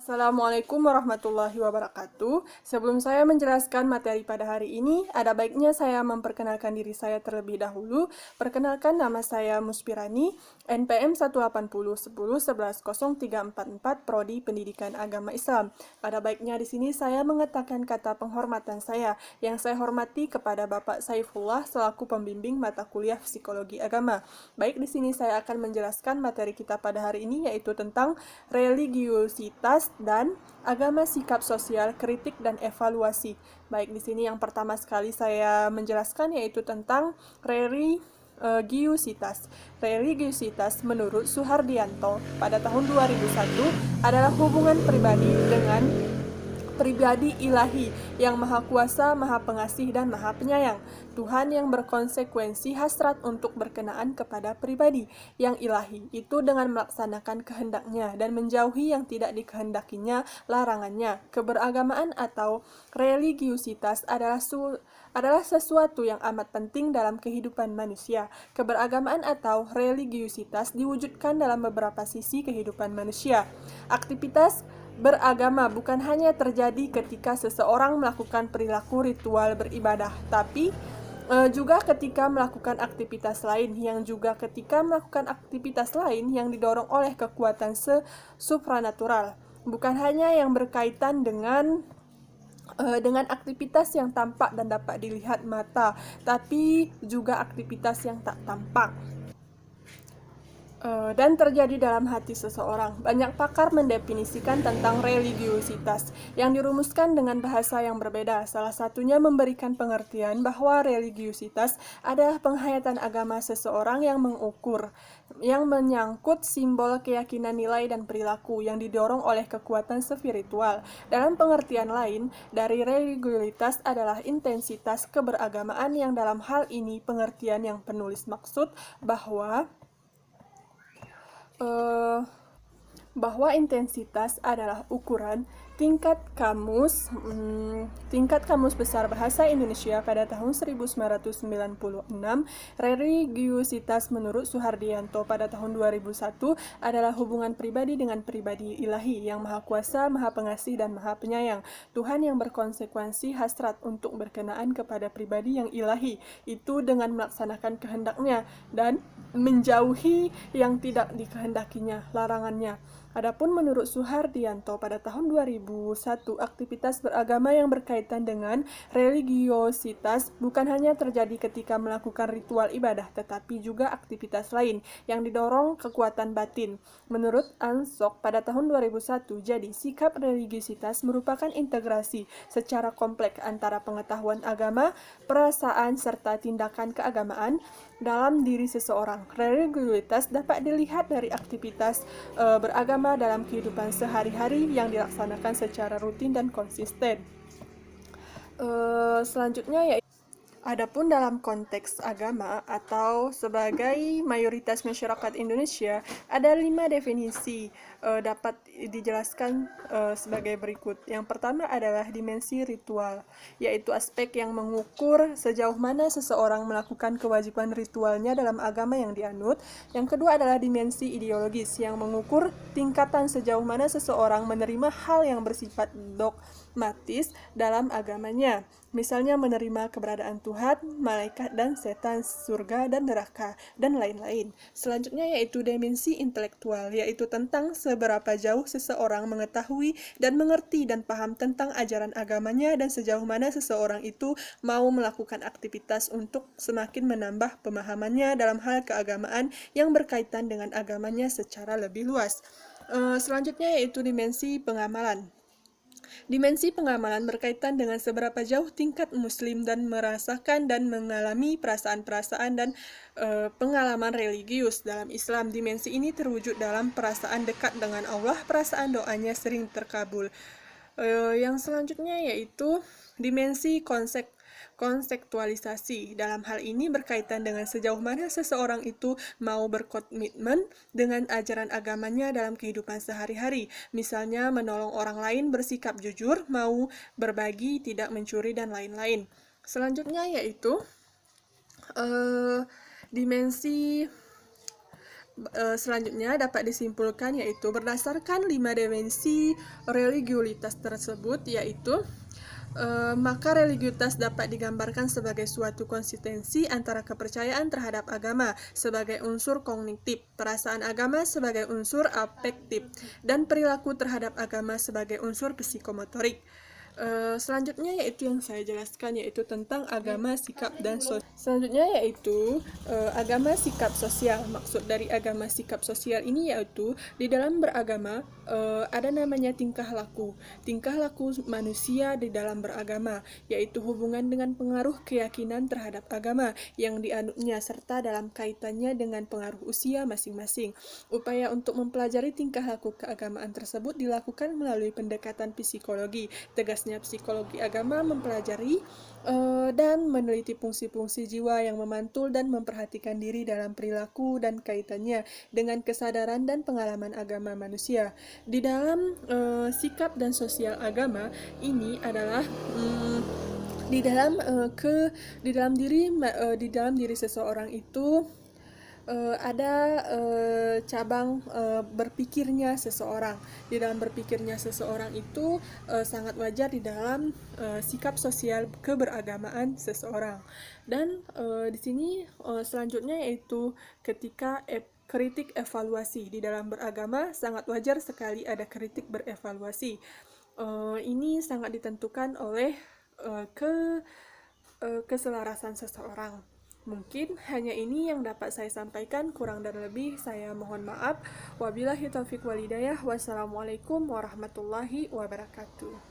Assalamualaikum warahmatullahi wabarakatuh. Sebelum saya menjelaskan materi pada hari ini, ada baiknya saya memperkenalkan diri saya terlebih dahulu. Perkenalkan, nama saya Muspirani, NPM 18010110344, Prodi Pendidikan Agama Islam. Pada baiknya di sini saya mengatakan kata penghormatan saya, yang saya hormati kepada Bapak Saifullah selaku pembimbing mata kuliah Psikologi Agama. Baik, di sini saya akan menjelaskan materi kita pada hari ini, yaitu tentang religiusitas dan agama, sikap sosial, kritik dan evaluasi. Baik, di sini yang pertama sekali saya menjelaskan yaitu tentang religiusitas. Religiusitas menurut Suhardianto pada tahun 2001 adalah hubungan pribadi dengan pribadi ilahi yang maha kuasa, maha pengasih, dan maha penyayang. Tuhan yang berkonsekuensi hasrat untuk berkenaan kepada pribadi yang ilahi itu dengan melaksanakan kehendaknya dan menjauhi yang tidak dikehendakinya, larangannya. Keberagamaan atau religiusitas adalah sesuatu yang amat penting dalam kehidupan manusia. Keberagamaan atau religiusitas diwujudkan dalam beberapa sisi kehidupan manusia. Aktivitas beragama bukan hanya terjadi ketika seseorang melakukan perilaku ritual beribadah, tapi juga ketika melakukan aktivitas lain yang didorong oleh kekuatan supranatural. Bukan hanya yang berkaitan dengan aktivitas yang tampak dan dapat dilihat mata, tapi juga aktivitas yang tak tampak dan terjadi dalam hati seseorang. Banyak pakar mendefinisikan tentang religiusitas yang dirumuskan dengan bahasa yang berbeda. Salah satunya memberikan pengertian bahwa religiusitas adalah penghayatan agama seseorang yang mengukur, yang menyangkut simbol, keyakinan, nilai, dan perilaku yang didorong oleh kekuatan spiritual. Dalam pengertian lain, dari religiusitas adalah intensitas keberagamaan yang dalam hal ini pengertian yang penulis maksud bahwa intensitas adalah ukuran tingkat kamus besar bahasa Indonesia pada tahun 1996. Religiusitas menurut Suhardianto pada tahun 2001 adalah hubungan pribadi dengan pribadi ilahi yang maha kuasa, maha pengasih, dan maha penyayang. Tuhan yang berkonsekuensi hasrat untuk berkenaan kepada pribadi yang ilahi itu dengan melaksanakan kehendaknya dan menjauhi yang tidak dikehendakinya, larangannya. Adapun menurut Suhardianto pada tahun 2001, aktivitas beragama yang berkaitan dengan religiositas bukan hanya terjadi ketika melakukan ritual ibadah, tetapi juga aktivitas lain yang didorong kekuatan batin. Menurut Ansok pada tahun 2001, jadi sikap religiositas merupakan integrasi secara kompleks antara pengetahuan agama, perasaan, serta tindakan keagamaan dalam diri seseorang. Religiositas dapat dilihat dari aktivitas beragama dalam kehidupan sehari-hari yang dilaksanakan secara rutin dan konsisten. Selanjutnya yaitu adapun dalam konteks agama atau sebagai mayoritas masyarakat Indonesia, ada 5 definisi dapat dijelaskan sebagai berikut. Yang pertama adalah dimensi ritual, yaitu aspek yang mengukur sejauh mana seseorang melakukan kewajiban ritualnya dalam agama yang dianut. Yang kedua adalah dimensi ideologis, yang mengukur tingkatan sejauh mana seseorang menerima hal yang bersifat dogmatis dalam agamanya. Misalnya menerima keberadaan Tuhan, malaikat, dan setan, surga dan neraka, dan lain-lain. Selanjutnya yaitu dimensi intelektual, yaitu tentang seberapa jauh seseorang mengetahui dan mengerti dan paham tentang ajaran agamanya dan sejauh mana seseorang itu mau melakukan aktivitas untuk semakin menambah pemahamannya dalam hal keagamaan yang berkaitan dengan agamanya secara lebih luas. Selanjutnya yaitu dimensi pengamalan. Dimensi pengamalan berkaitan dengan seberapa jauh tingkat Muslim dan merasakan dan mengalami perasaan-perasaan dan pengalaman religius dalam Islam. Dimensi ini terwujud dalam perasaan dekat dengan Allah, perasaan doanya sering terkabul. Yang selanjutnya yaitu dimensi konseptualisasi. Dalam hal ini berkaitan dengan sejauh mana seseorang itu mau berkomitmen dengan ajaran agamanya dalam kehidupan sehari-hari. Misalnya menolong orang lain, bersikap jujur, mau berbagi, tidak mencuri, dan lain-lain. Selanjutnya yaitu dimensi Selanjutnya dapat disimpulkan yaitu berdasarkan 5 dimensi religiulitas tersebut, yaitu maka religiulitas dapat digambarkan sebagai suatu konsistensi antara kepercayaan terhadap agama sebagai unsur kognitif, perasaan agama sebagai unsur afektif, dan perilaku terhadap agama sebagai unsur psikomotorik. Selanjutnya yaitu yang saya jelaskan, yaitu tentang agama, sikap, dan sosial. Selanjutnya yaitu agama, sikap, sosial. Maksud dari agama, sikap, sosial ini yaitu di dalam beragama ada namanya tingkah laku. Tingkah laku manusia di dalam beragama, yaitu hubungan dengan pengaruh keyakinan terhadap agama yang dianutnya serta dalam kaitannya dengan pengaruh usia masing-masing. Upaya untuk mempelajari tingkah laku keagamaan tersebut dilakukan melalui pendekatan psikologi. Tegasnya psikologi agama mempelajari dan meneliti fungsi-fungsi jiwa yang memantul dan memperhatikan diri dalam perilaku dan kaitannya dengan kesadaran dan pengalaman agama manusia. Di dalam sikap dan sosial agama ini adalah di dalam diri seseorang itu ada cabang berpikirnya seseorang. Di dalam berpikirnya seseorang itu sangat wajar di dalam sikap sosial keberagamaan seseorang. Dan di sini selanjutnya yaitu ketika kritik evaluasi. Di dalam beragama sangat wajar sekali ada kritik berevaluasi. Ini sangat ditentukan oleh keselarasan seseorang. Mungkin hanya ini yang dapat saya sampaikan, kurang dan lebih saya mohon maaf. Wabillahi taufiq walhidayah. Wassalamualaikum warahmatullahi wabarakatuh.